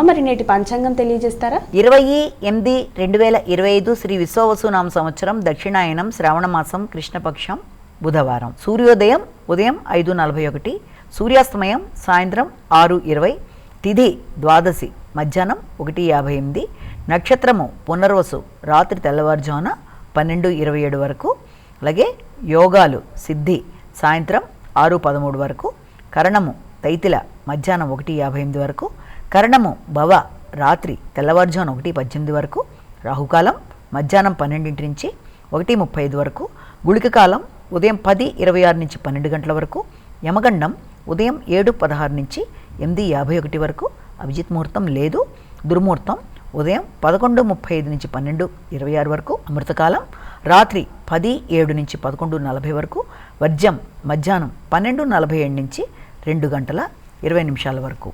మరి నేటి పంచాంగం తెలియజేస్తారా? 20/8/2025 శ్రీ విశ్వవసునామ సంవత్సరం, దక్షిణాయనం, శ్రావణ మాసం, కృష్ణపక్షం, బుధవారం. సూర్యోదయం ఉదయం 5:41, సూర్యాస్తమయం సాయంత్రం 6:20, తిథి ద్వాదశి మధ్యాహ్నం 1:58, నక్షత్రము పునర్వసు రాత్రి తెల్లవారుజామున 12:27 వరకు. అలాగే యోగాలు సిద్ధి సాయంత్రం 6:13 వరకు, కరణము తైతిల మధ్యాహ్నం 1:58 వరకు, కరణము భవ రాత్రి తెల్లవారుజామున 1:18 వరకు, రాహుకాలం మధ్యాహ్నం 12 నుంచి 1:35 వరకు, గుళిక కాలం ఉదయం 10:26 నుంచి 12 గంటల వరకు, యమగండం ఉదయం 7:16 నుంచి 8:51 వరకు, అభిజిత్ ముహూర్తం లేదు. దుర్ముహూర్తం ఉదయం 11:35 నుంచి 12:26 వరకు, అమృతకాలం రాత్రి 10:07 నుంచి 11:40 వరకు, వర్జ్యం మధ్యాహ్నం 12:47 నుంచి 2:20 వరకు.